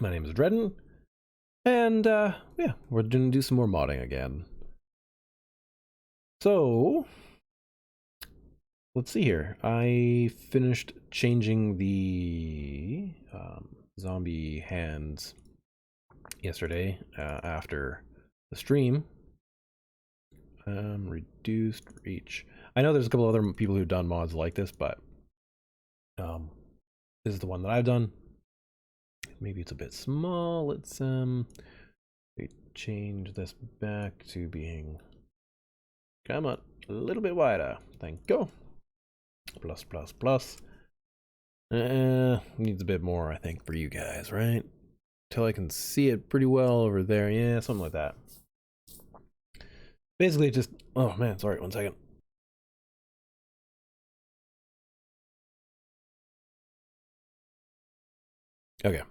My name is Adreden, and yeah, we're gonna do some more modding again. So, let's see here. I finished changing the zombie hands yesterday after the stream. Reduced reach. I know there's a couple other people who've done mods like this, but this is the one that I've done. Maybe it's a bit small. Let's change this back to being, come on, a little bit wider. Thank you. Plus, plus, plus. Needs a bit more, I think, for you guys, right? Till I can see it pretty well over there. Yeah, something like that. Basically, just, oh man, sorry, 1 second. Okay.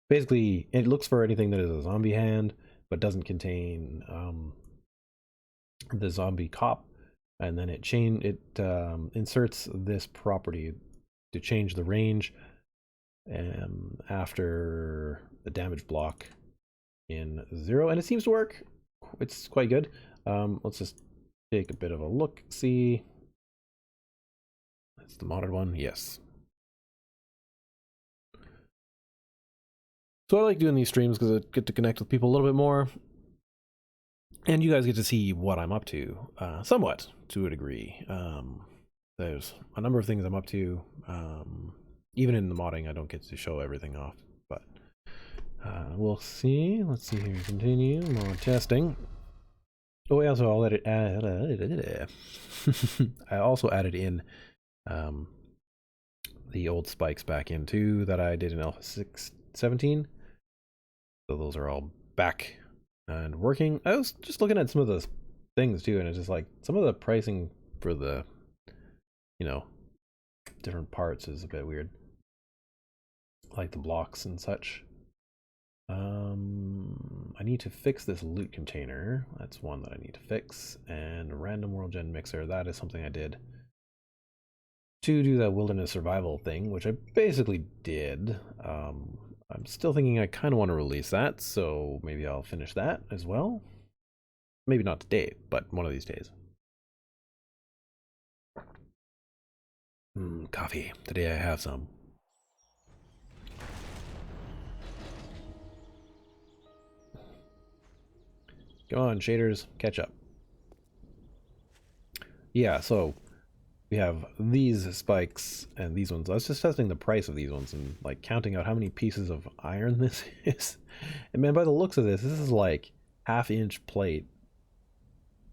Basically, it looks for anything that is a zombie hand, but doesn't contain the zombie cop, and then it inserts this property to change the range after the damage block in 0, and it seems to work. It's quite good. Let's just take a bit of a look. See, that's the modded one. Yes. So I like doing these streams because I get to connect with people a little bit more, and you guys get to see what I'm up to, somewhat, to a degree. There's a number of things I'm up to. Even in the modding, I don't get to show everything off, but we'll see. Let's see here. Continue more testing. Oh, I also I also added in the old spikes back in too that I did in Alpha 6.17. So those are all back and working. I was just looking at some of the things too, and it's just like some of the pricing for the, different parts is a bit weird. Like the blocks and such. I need to fix this loot container. That's one that I need to fix. And random world gen mixer. That is something I did to do that wilderness survival thing, which I basically did. I'm still thinking I kind of want to release that, so maybe I'll finish that as well. Maybe not today, but one of these days. Coffee. Today I have some. Come on, shaders, catch up. Yeah, so we have these spikes and these ones. I was just testing the price of these ones and like counting out how many pieces of iron this is. And man, by the looks of this is like half-inch plate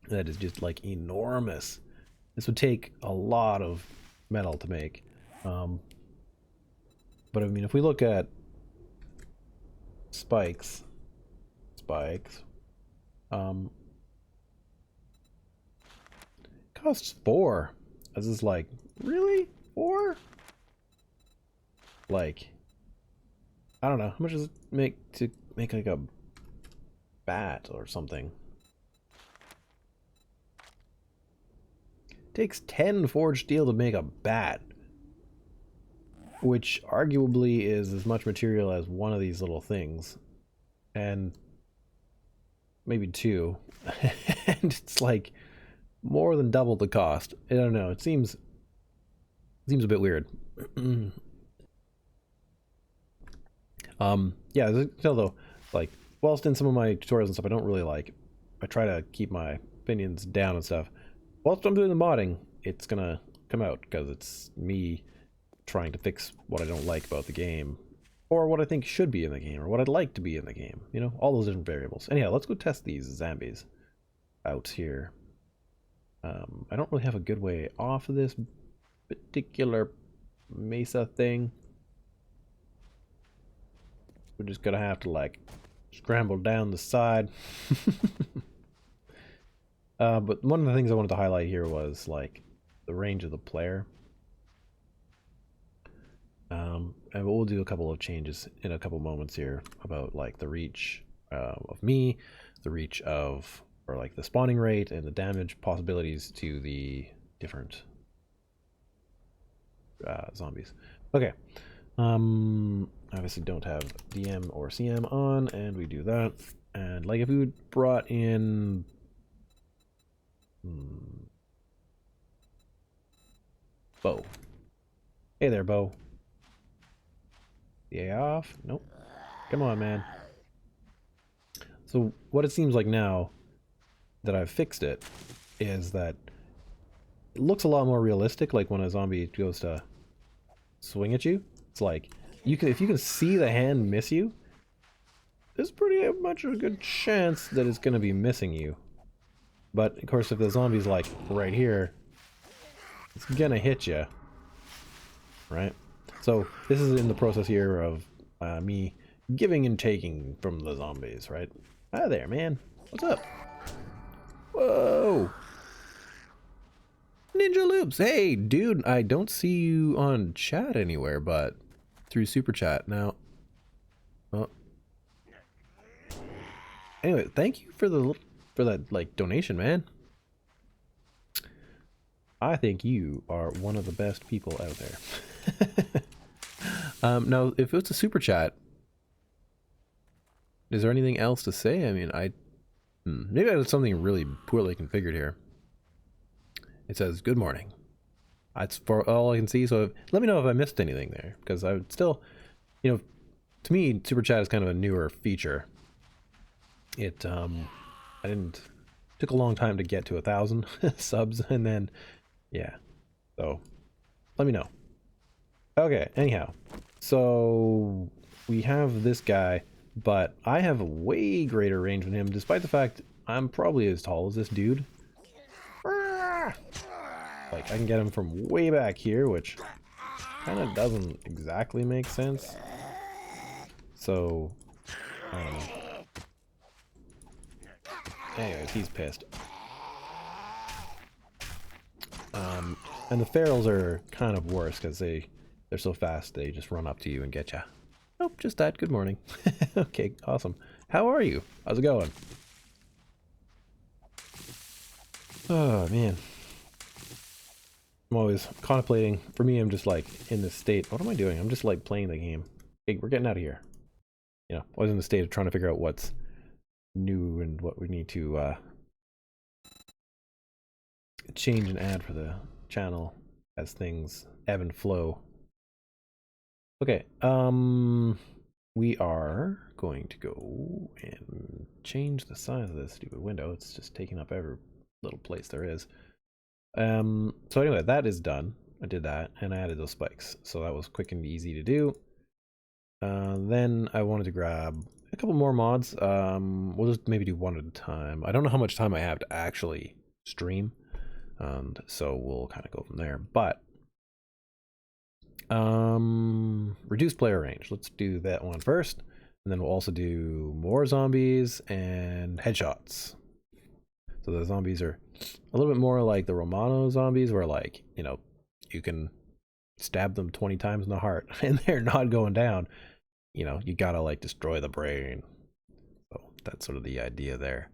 that is just like enormous. This would take a lot of metal to make. But I mean, if we look at spikes, costs 4. This is like, really? 4? Like, I don't know. How much does it make to make like a bat or something? It takes 10 forged steel to make a bat, which arguably is as much material as one of these little things, and maybe 2. And it's like more than double the cost. I don't know. It seems a bit weird. Yeah, still though, like, whilst in some of my tutorials and stuff I don't really like, I try to keep my opinions down and stuff. Whilst I'm doing the modding, it's gonna come out because it's me trying to fix what I don't like about the game, or what I think should be in the game, or what I'd like to be in the game. You know, all those different variables. Anyhow, let's go test these zombies out here. I don't really have a good way off of this particular mesa thing. We're just gonna have to like scramble down the side. But one of the things I wanted to highlight here was like the range of the player. And we'll do a couple of changes in a couple moments here about like the reach of me, the reach of, or like the spawning rate and the damage possibilities to the different zombies. Okay, Obviously don't have DM or CM on, and we do that. And like if we brought in Bo. Hey there, Bo. The A off? Nope. Come on, man. So what it seems like now that I've fixed it is that it looks a lot more realistic, like when a zombie goes to swing at you. It's like you can, if you can see the hand miss you, there's pretty much a good chance that it's gonna be missing you. But of course, if the zombie's like right here, it's gonna hit you, right? So this is in the process here of me giving and taking from the zombies, right? Hi there, man. What's up? Whoa! Ninja Loops! Hey, dude, I don't see you on chat anywhere, but through Super Chat. Now, well, anyway, thank you for that, like, donation, man. I think you are one of the best people out there. Now, if it's a Super Chat, is there anything else to say? I mean, maybe I did something really poorly configured here. It says, good morning. That's for all I can see, so let me know if I missed anything there, because I would still, you know, to me, Super Chat is kind of a newer feature. It, took a long time to get to 1,000 subs, and then, yeah, so, let me know. Okay, anyhow, so, we have this guy, but I have a way greater range than him, despite the fact I'm probably as tall as this dude. Like, I can get him from way back here, which kind of doesn't exactly make sense. So, anyways, he's pissed. And the ferals are kind of worse because they're so fast, they just run up to you and get you. Nope, just that. Good morning. Okay, awesome. How are you? How's it going? Oh, man. I'm always contemplating. For me, I'm just like in this state. What am I doing? I'm just like playing the game. Hey, we're getting out of here. You know, I was in the state of trying to figure out what's new and what we need to change and add for the channel as things ebb and flow. Okay, we are going to go and change the size of this stupid window. It's just taking up every little place there is. So anyway, that is done. I did that, and I added those spikes, so that was quick and easy to do. Then I wanted to grab a couple more mods. We'll just maybe do one at a time. I don't know how much time I have to actually stream, and so we'll kind of go from there. But reduce player range. Let's do that one first, and then we'll also do more zombies and headshots. So the zombies are a little bit more like the Romano zombies, where, like, you know, you can stab them 20 times in the heart and they're not going down. You know, you gotta like destroy the brain. So that's sort of the idea there.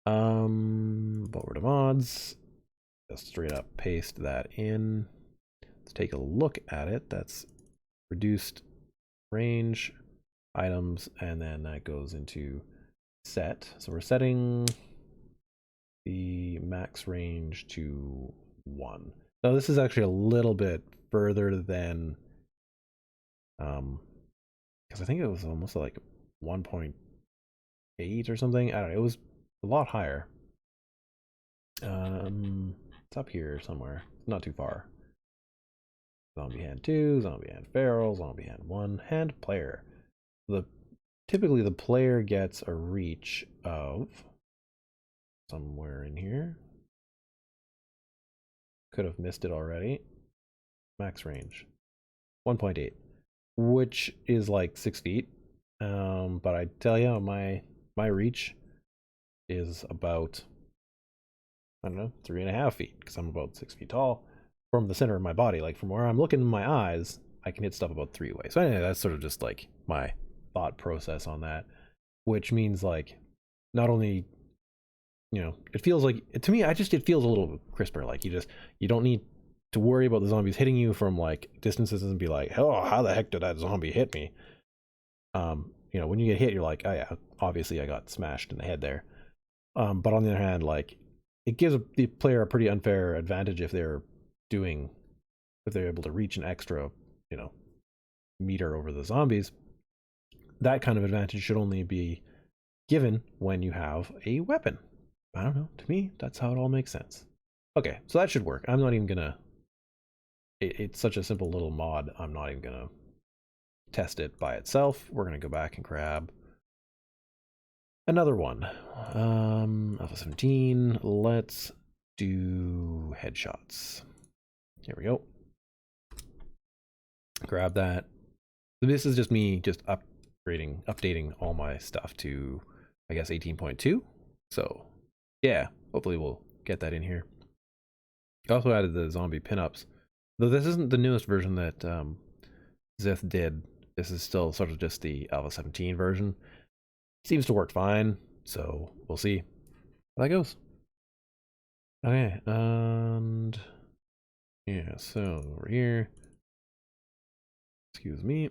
Over to mods. Just straight up paste that in. Let's take a look at it. That's reduced range items, and then that goes into set. So we're setting the max range to 1. So this is actually a little bit further than because I think it was almost like 1.8 or something. I don't know, it was a lot higher. It's up here somewhere, not too far. Zombie hand 2, zombie hand feral, zombie hand 1, hand player. Typically the player gets a reach of somewhere in here. Could have missed it already. Max range 1.8, which is like 6 feet. But I tell you, my reach is about, I don't know, 3.5 feet, because I'm about 6 feet tall. From the center of my body, like from where I'm looking in my eyes, I can hit stuff about 3 ways. So anyway, that's sort of just like my thought process on that, which means like not only, you know, it feels like, to me, it feels a little crisper. Like you don't need to worry about the zombies hitting you from like distances and be like, oh, how the heck did that zombie hit me? You know, when you get hit, you're like, oh yeah, obviously I got smashed in the head there. But on the other hand, like, it gives the player a pretty unfair advantage if they're able to reach an extra, you know, meter over the zombies. That kind of advantage should only be given when you have a weapon. I don't know. To me, that's how it all makes sense. Okay, so that should work. I'm not even gonna. It's such a simple little mod. I'm not even gonna test it by itself. We're gonna go back and grab another one. Alpha 17. Let's do headshots. Here we go. Grab that. This is just me just updating all my stuff to, I guess, 18.2. So yeah, hopefully we'll get that in here. I also added the zombie pinups, though this isn't the newest version that Zith did. This is still sort of just the Alpha 17 version. Seems to work fine, so we'll see how that goes. Okay, and yeah, so over here, excuse me,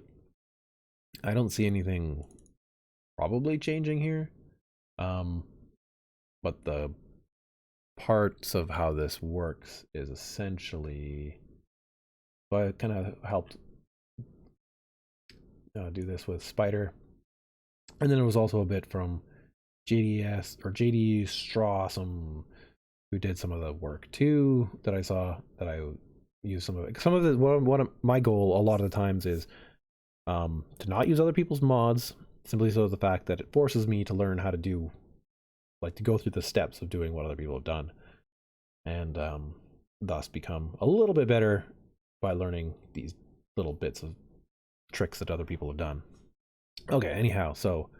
I don't see anything probably changing here, but the parts of how this works is essentially, so I kind of helped do this with Spider, and then it was also a bit from JDS or JD Strawsome, who did some of the work too, that I saw, that I use some of it. Some of it, one of my goal a lot of the times is to not use other people's mods, simply so the fact that it forces me to learn how to do, like, to go through the steps of doing what other people have done, and thus become a little bit better by learning these little bits of tricks that other people have done. Okay, anyhow, so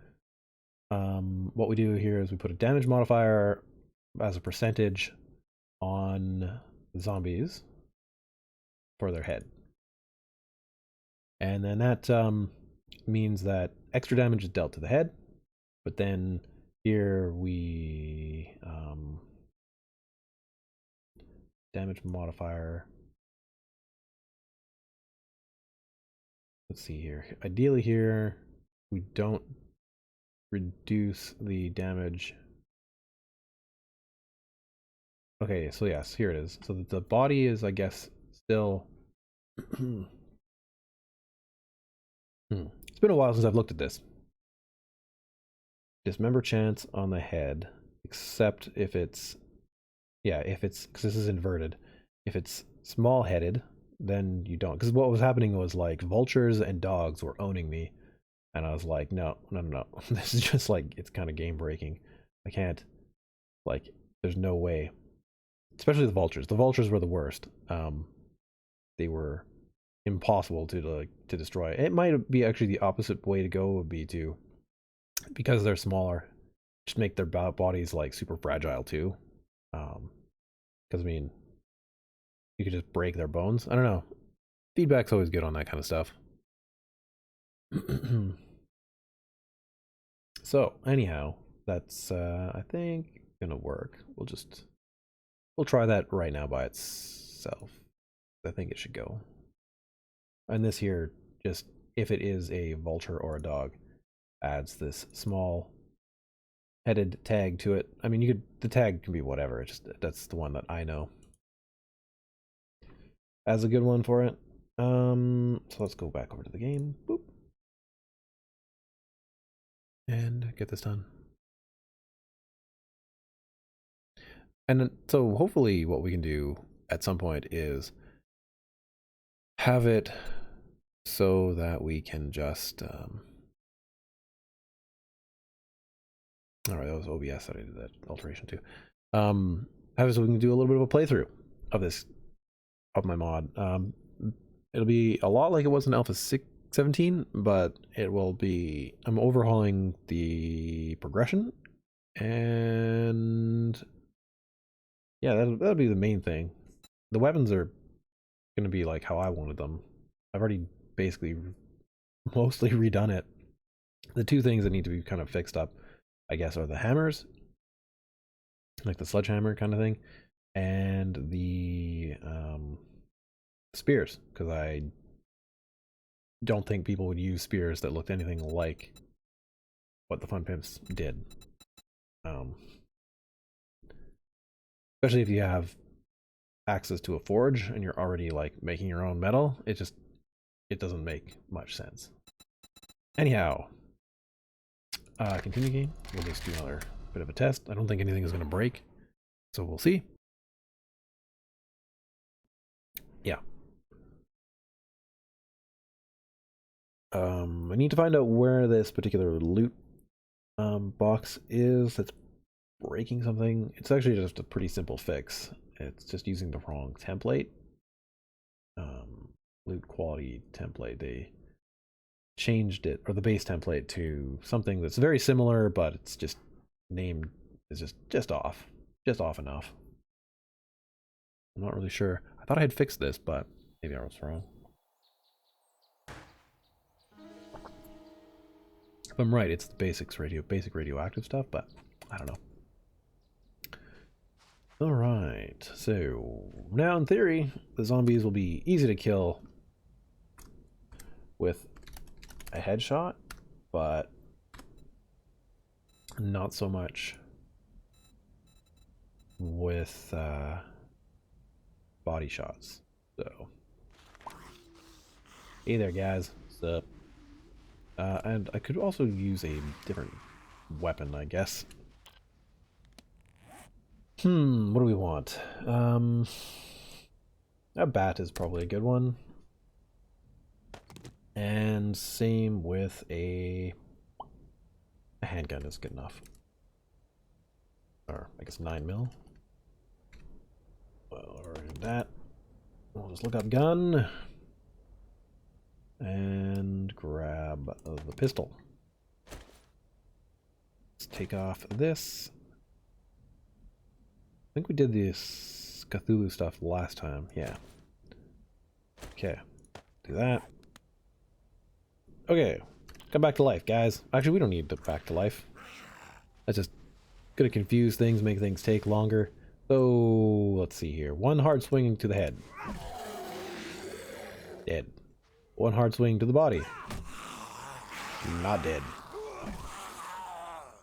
what we do here is we put a damage modifier as a percentage on zombies for their head. And then that means that extra damage is dealt to the head, but then here we damage modifier. Let's see here. Ideally here, we don't reduce the damage. Okay, so yes, here it is. So the body is, I guess, still... It's been a while since I've looked at this. Dismember chance on the head, except if it's... Yeah, if it's... Because this is inverted. If it's small-headed, then you don't. Because what was happening was, like, vultures and dogs were owning me. And I was like, no. This is just, like, it's kind of game-breaking. I can't... Like, there's no way. Especially the vultures. The vultures were the worst. They were impossible to destroy. It might be actually the opposite way to go would be to, because they're smaller, just make their bodies like super fragile too. Because I mean, you could just break their bones. I don't know. Feedback's always good on that kind of stuff. So anyhow, that's I think gonna work. We'll try that right now by itself. I think it should go. And this here, just if it is a vulture or a dog, adds this small headed tag to it. I mean, the tag can be whatever. It's just, that's the one that I know as a good one for it. So let's go back over to the game. Boop. And get this done. And then, so hopefully what we can do at some point is have it so that we can just all right, that was OBS that I did that alteration too. Have it so we can do a little bit of a playthrough of my mod. It'll be a lot like it was in Alpha 17, but it will be, I'm overhauling the progression, and yeah, that'll be the main thing. The weapons are gonna be like how I wanted them. I've already basically mostly redone it. The two things that need to be kind of fixed up, I guess, are the hammers, like the sledgehammer kind of thing, and the spears, because I don't think people would use spears that looked anything like what the Fun Pimps did. Especially if you have access to a forge and you're already like making your own metal, it doesn't make much sense. Anyhow, continue game. We'll just do another bit of a test. I don't think anything is going to break, so we'll see. Yeah. I need to find out where this particular loot box is that's breaking something. It's actually just a pretty simple fix. It's just using the wrong template. Loot quality template. They changed it, or the base template, to something that's very similar, but it's just named is just off. Just off enough. I'm not really sure. I thought I had fixed this, but maybe I was wrong. If I'm right, it's the basic radioactive stuff, but I don't know. Alright, so now in theory, the zombies will be easy to kill with a headshot, but not so much with body shots. So, hey there guys, what's up? And I could also use a different weapon, I guess. What do we want? A bat is probably a good one. And same with a handgun is good enough. Or I guess 9mm. Well, or that. We'll just look up gun and grab the pistol. Let's take off this. I think we did this Cthulhu stuff last time. Yeah. Okay. Do that. Okay. Come back to life, guys. Actually, we don't need to back to life. That's just gonna confuse things, make things take longer. So, let's see here. One hard swing to the head. Dead. One hard swing to the body. Not dead.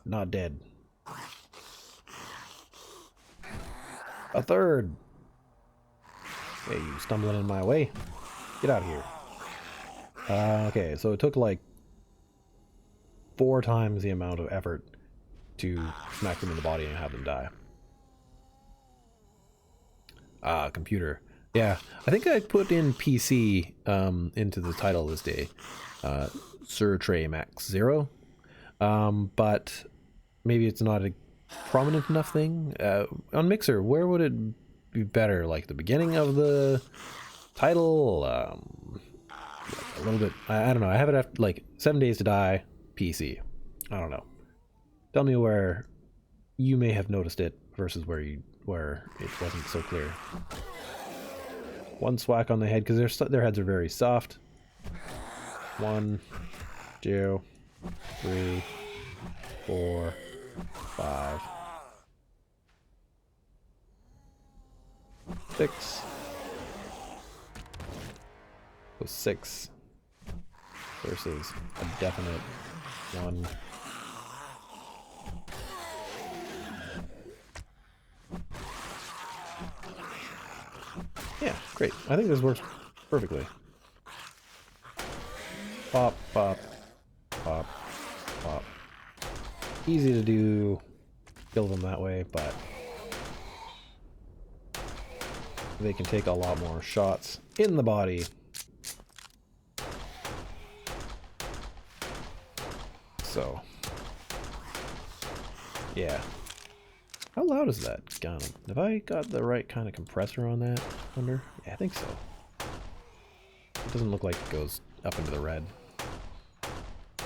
Not dead. A third. Hey, you stumbling in my way? Get out of here. Okay, so it took like 4 times the amount of effort to smack them in the body and have them die. Computer. Yeah, I think I put in PC into the title this day. Sir Trey Max 0. But maybe it's not a prominent enough thing. On Mixer, where would it be better? Like the beginning of the title? Like a little bit. I don't know. I have it after like 7 Days to Die PC. I don't know. Tell me where you may have noticed it versus where it wasn't so clear. One swack on the head because their heads are very soft. 1, 2, 3, 4, 5, 6. So 6 versus a definite 1. Yeah, great. I think this works perfectly. Pop, pop, pop, pop. Easy to do, kill them that way, but they can take a lot more shots in the body. So, yeah. How loud is that gun? Have I got the right kind of compressor on that? I wonder? Yeah, I think so. It doesn't look like it goes up into the red.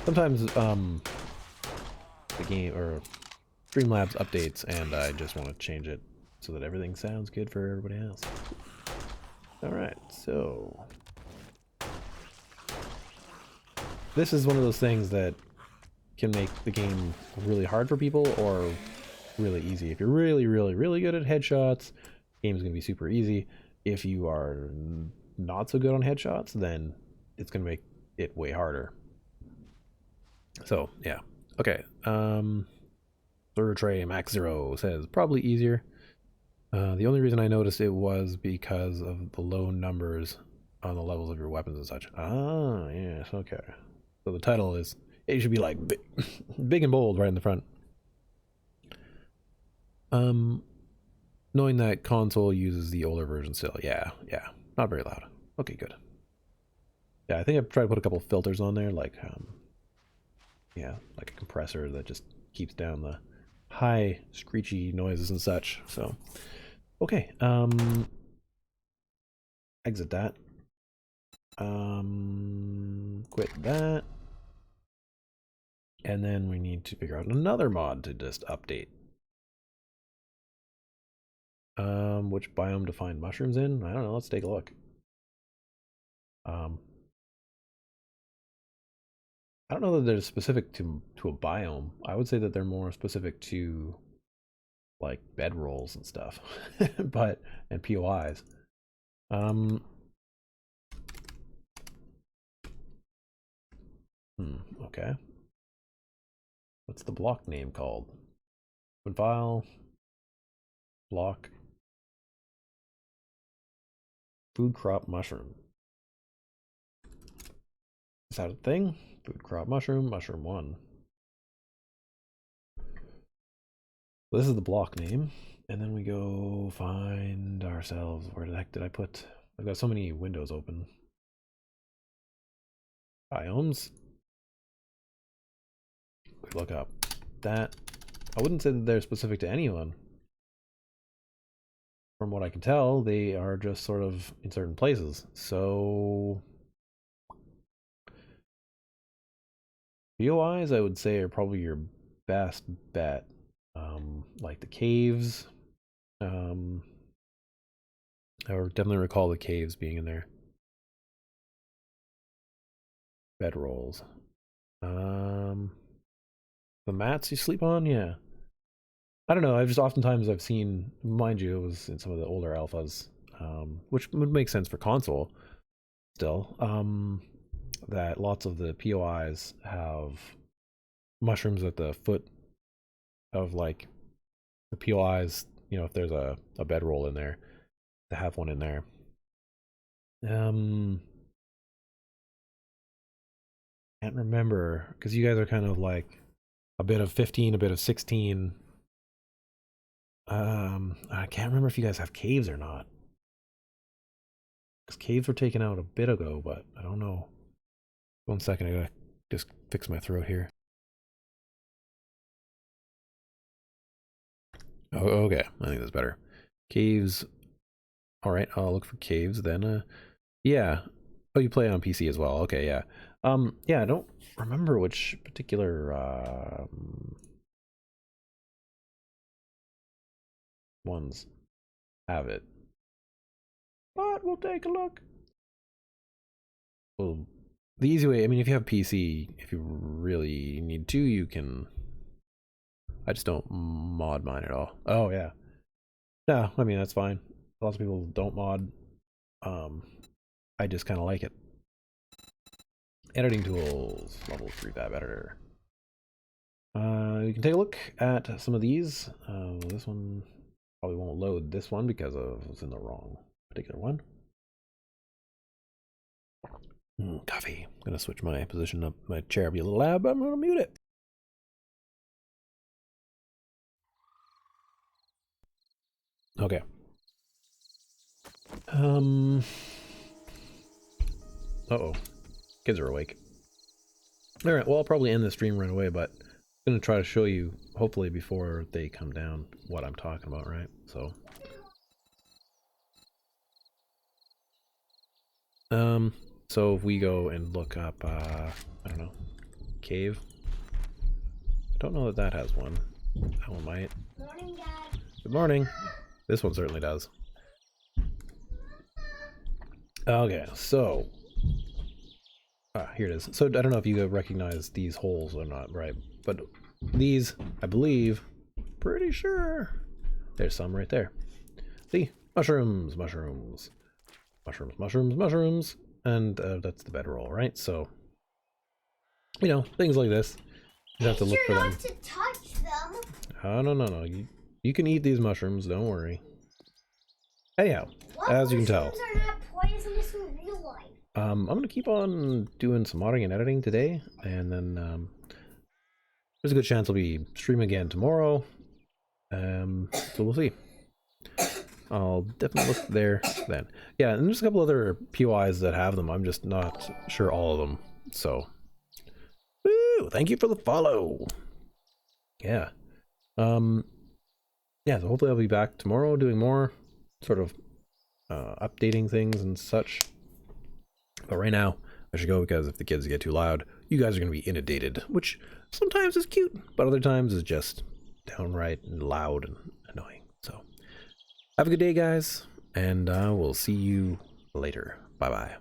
Sometimes, the game, or Streamlabs updates, and I just want to change it so that everything sounds good for everybody else. Alright, so... this is one of those things that can make the game really hard for people, or really easy. If you're really, really, really good at headshots, the game's going to be super easy. If you are not so good on headshots, then it's gonna make it way harder. So yeah. Okay. Third tray Max 0 says probably easier. The only reason I noticed it was because of the low numbers on the levels of your weapons and such. Ah, yes, okay. So the title is, it should be like big, big and bold right in the front. Knowing that console uses the older version still, yeah, not very loud. Okay, good. Yeah, I think I've tried to put a couple filters on there, like, yeah, like a compressor that just keeps down the high screechy noises and such. So, okay, exit that. Quit that. And then we need to figure out another mod to just update. Which biome to find mushrooms in? I don't know, let's take a look. I don't know that they're specific to a biome. I would say that they're more specific to like bedrolls and stuff, but and POIs. Okay. What's the block name called? Open file. Block. Food crop mushroom. Is that a thing? Food crop mushroom, mushroom 1. This is the block name. And then we go find ourselves. Where the heck did I put? I've got so many windows open. Biomes. We look up that. I wouldn't say that they're specific to anyone. From what I can tell, they are just sort of in certain places. So POIs, I would say, are probably your best bet. Like the caves. I definitely recall the caves being in there. Bedrolls. The mats you sleep on, yeah. I don't know. I've just oftentimes I've seen, mind you, it was in some of the older alphas, which would make sense for console. Still, that lots of the POIs have mushrooms at the foot of like the POIs. You know, if there's a bedroll in there, to have one in there. Can't remember because you guys are kind of like a bit of 15, a bit of 16. I can't remember if you guys have caves or not. Because caves were taken out a bit ago, but I don't know. 1 second, I gotta just fix my throat here. Oh, okay. I think that's better. Caves. All right, I'll look for caves then. Yeah. Oh, you play it on PC as well. Okay, yeah. Yeah, I don't remember which particular ones have it. But we'll take a look. Well, the easy way, I mean, if you have PC, if you really need to, you can. I just don't mod mine at all. Oh, yeah. No, I mean, that's fine. Lots of people don't mod. I just kind of like it. Editing tools, level 3 fab editor. You can take a look at some of these. This one probably won't load this one because it's in the wrong particular one. Coffee. I'm gonna switch my position up. My chair be a little loud, but I'm gonna mute it. Okay. Uh-oh. Kids are awake. Alright, well, I'll probably end the stream right away, but I'm going to try to show you, hopefully before they come down, what I'm talking about, right? So if we go and look up, I don't know, cave. I don't know that that has one. That one might. Morning, Dad. Good morning. This one certainly does. Okay, so here it is. So I don't know if you recognize these holes or not, right? But these, I believe, pretty sure, there's some right there. See, mushrooms. mushrooms, mushrooms, mushrooms, and that's the bedroll, right? So, you know, things like this. You have to look for them. Not to touch them. Oh, no, no, no. You can eat these mushrooms, don't worry. Anyhow, as you can tell, mushrooms are not poisonous in real life? I'm gonna keep on doing some modding and editing today, and then there's a good chance I'll be streaming again tomorrow. So we'll see. I'll definitely look there then. Yeah, and there's a couple other POIs that have them. I'm just not sure all of them. So, woo! Thank you for the follow. Yeah. Yeah. So hopefully I'll be back tomorrow doing more sort of updating things and such. But right now, I should go because if the kids get too loud, you guys are going to be inundated, which sometimes is cute, but other times is just downright loud and annoying. So, have a good day, guys, and we'll see you later. Bye-bye.